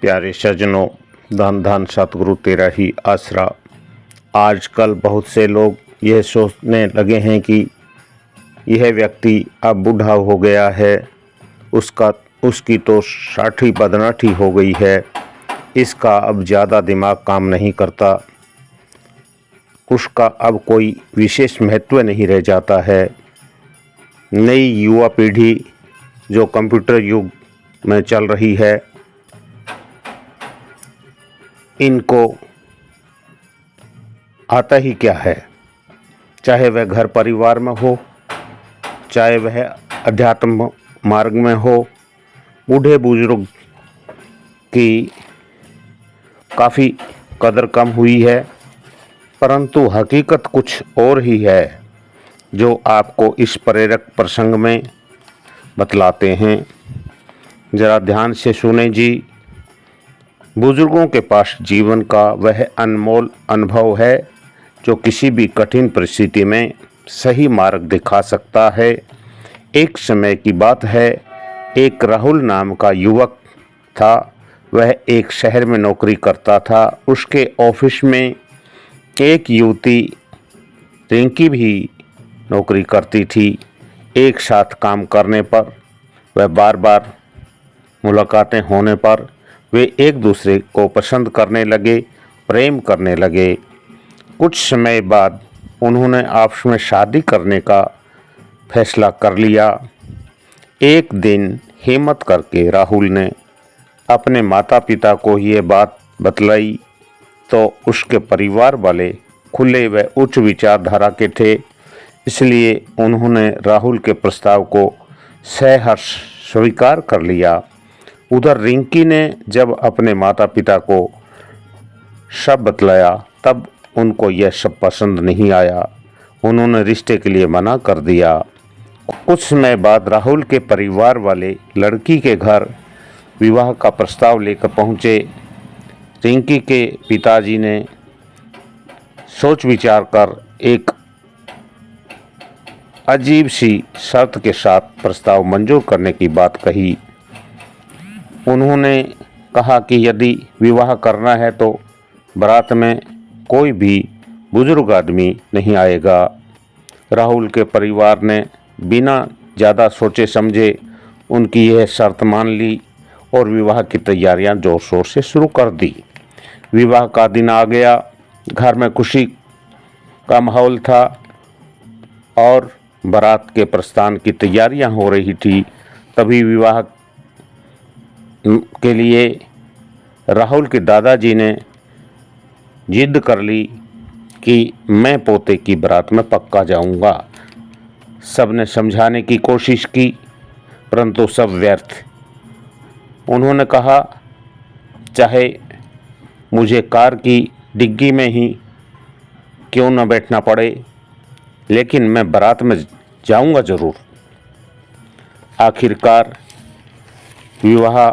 प्यारे सज्जनों, धन धन सतगुरु तेरा ही आसरा। आजकल बहुत से लोग यह सोचने लगे हैं कि यह व्यक्ति अब बूढ़ा हो गया है, उसकी तो साठी बदनाठी हो गई है, इसका अब ज़्यादा दिमाग काम नहीं करता, उसका अब कोई विशेष महत्व नहीं रह जाता है। नई युवा पीढ़ी जो कंप्यूटर युग में चल रही है, इनको आता ही क्या है, चाहे वह घर परिवार में हो, चाहे वह अध्यात्म मार्ग में हो। बूढ़े बुजुर्ग की काफ़ी कदर कम हुई है, परंतु हकीकत कुछ और ही है जो आपको इस प्रेरक प्रसंग में बतलाते हैं। ज़रा ध्यान से सुने जी। बुजुर्गों के पास जीवन का वह अनमोल अनुभव है जो किसी भी कठिन परिस्थिति में सही मार्ग दिखा सकता है। एक समय की बात है, एक राहुल नाम का युवक था। वह एक शहर में नौकरी करता था। उसके ऑफिस में एक युवती रिंकी भी नौकरी करती थी। एक साथ काम करने पर वह बार बार मुलाकातें होने पर वे एक दूसरे को पसंद करने लगे, प्रेम करने लगे। कुछ समय बाद उन्होंने आपस में शादी करने का फैसला कर लिया। एक दिन हिम्मत करके राहुल ने अपने माता पिता को ये बात बतलाई तो उसके परिवार वाले खुले व उच्च विचारधारा के थे, इसलिए उन्होंने राहुल के प्रस्ताव को सहर्ष स्वीकार कर लिया। उधर रिंकी ने जब अपने माता पिता को सब बतलाया तब उनको यह सब पसंद नहीं आया। उन्होंने रिश्ते के लिए मना कर दिया। कुछ समय बाद राहुल के परिवार वाले लड़की के घर विवाह का प्रस्ताव लेकर पहुँचे। रिंकी के पिताजी ने सोच विचार कर एक अजीब सी शर्त के साथ प्रस्ताव मंजूर करने की बात कही। उन्होंने कहा कि यदि विवाह करना है तो बारात में कोई भी बुजुर्ग आदमी नहीं आएगा। राहुल के परिवार ने बिना ज़्यादा सोचे समझे उनकी यह शर्त मान ली और विवाह की तैयारियां जोर शोर से शुरू कर दी। विवाह का दिन आ गया। घर में खुशी का माहौल था और बारात के प्रस्थान की तैयारियां हो रही थी। तभी विवाह के लिए राहुल के दादाजी ने जिद कर ली कि मैं पोते की बारात में पक्का जाऊंगा। सबने समझाने की कोशिश की, परंतु सब व्यर्थ। उन्होंने कहा, चाहे मुझे कार की डिग्गी में ही क्यों न बैठना पड़े, लेकिन मैं बारात में जाऊंगा ज़रूर। आखिरकार विवाह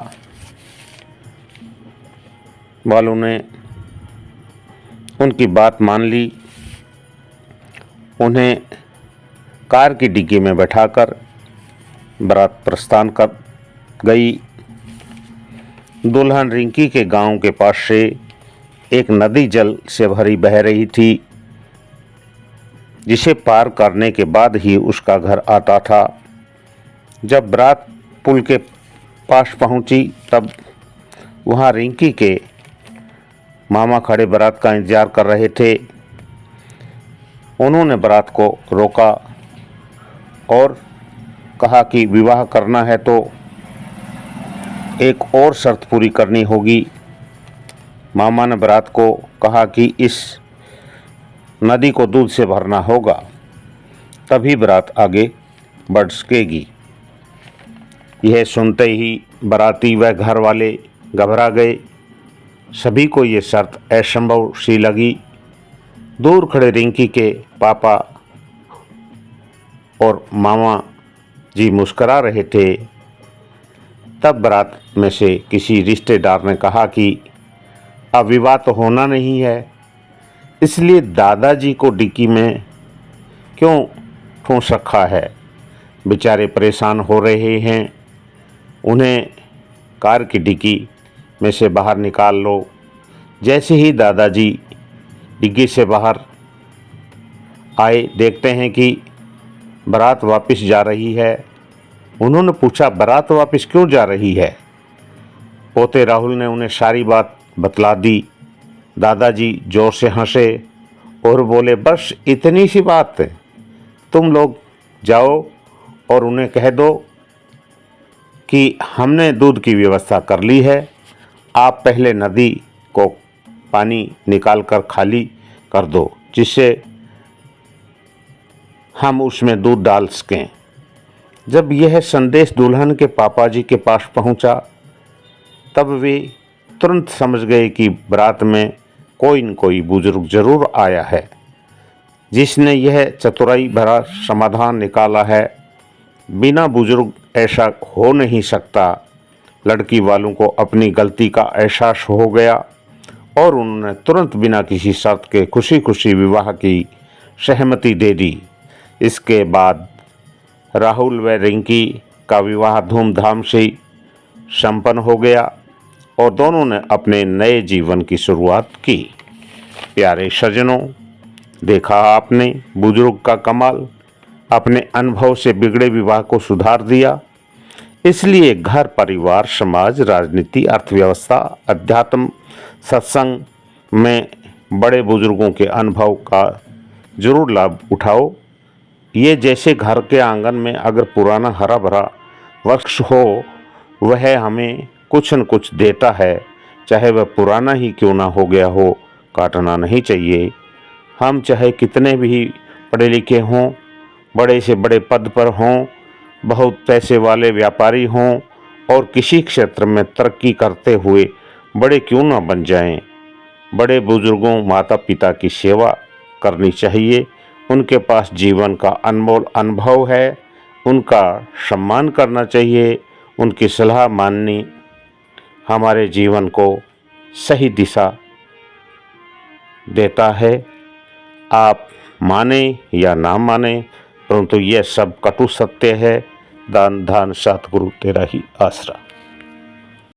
वालों ने उनकी बात मान ली। उन्हें कार की डिग्गी में बैठाकर बारात प्रस्थान कर गई। दुल्हन रिंकी के गांव के पास से एक नदी जल से भरी बह रही थी, जिसे पार करने के बाद ही उसका घर आता था। जब बारात पुल के पास पहुंची तब वहां रिंकी के मामा खड़े बारात का इंतजार कर रहे थे। उन्होंने बारात को रोका और कहा कि विवाह करना है तो एक और शर्त पूरी करनी होगी। मामा ने बारात को कहा कि इस नदी को दूध से भरना होगा, तभी बारात आगे बढ़ सकेगी। यह सुनते ही बाराती व घर वाले घबरा गए। सभी को ये शर्त असंभव सी लगी। दूर खड़े रिंकी के पापा और मामा जी मुस्करा रहे थे। तब बारात में से किसी रिश्तेदार ने कहा कि अब विवाह तो होना नहीं है, इसलिए दादाजी को डिक्की में क्यों ठूंस रखा है। बेचारे परेशान हो रहे हैं, उन्हें कार की डिक्की में से बाहर निकाल लो। जैसे ही दादाजी डिग्गी से बाहर आए, देखते हैं कि बारात वापस जा रही है। उन्होंने पूछा, बारात वापस क्यों जा रही है? पोते राहुल ने उन्हें सारी बात बतला दी। दादाजी जोर से हंसे और बोले, बस इतनी सी बात है, तुम लोग जाओ और उन्हें कह दो कि हमने दूध की व्यवस्था कर ली है। आप पहले नदी को पानी निकाल कर खाली कर दो, जिससे हम उसमें दूध डाल सकें। जब यह संदेश दुल्हन के पापा जी के पास पहुंचा, तब वे तुरंत समझ गए कि बारात में कोई न कोई बुजुर्ग जरूर आया है, जिसने यह चतुराई भरा समाधान निकाला है। बिना बुजुर्ग ऐसा हो नहीं सकता। लड़की वालों को अपनी गलती का एहसास हो गया और उन्होंने तुरंत बिना किसी शर्त के खुशी खुशी विवाह की सहमति दे दी। इसके बाद राहुल व रिंकी का विवाह धूमधाम से संपन्न हो गया और दोनों ने अपने नए जीवन की शुरुआत की। प्यारे सज्जनों, देखा आपने बुजुर्ग का कमाल। अपने अनुभव से बिगड़े विवाह को सुधार दिया। इसलिए घर, परिवार, समाज, राजनीति, अर्थव्यवस्था, अध्यात्म, सत्संग में बड़े बुजुर्गों के अनुभव का जरूर लाभ उठाओ। ये जैसे घर के आंगन में अगर पुराना हरा भरा वृक्ष हो, वह हमें कुछ न कुछ देता है, चाहे वह पुराना ही क्यों ना हो गया हो। काटना नहीं चाहिए। हम चाहे कितने भी पढ़े लिखे हों, बड़े से बड़े पद पर हों, बहुत पैसे वाले व्यापारी हों और किसी क्षेत्र में तरक्की करते हुए बड़े क्यों ना बन जाएं, बड़े बुजुर्गों, माता पिता की सेवा करनी चाहिए। उनके पास जीवन का अनमोल अनुभव है, उनका सम्मान करना चाहिए। उनकी सलाह माननी हमारे जीवन को सही दिशा देता है। आप माने या ना माने, परंतु यह सब कटु सत्य है। दान धान सतगुरु तेरा ही आसरा।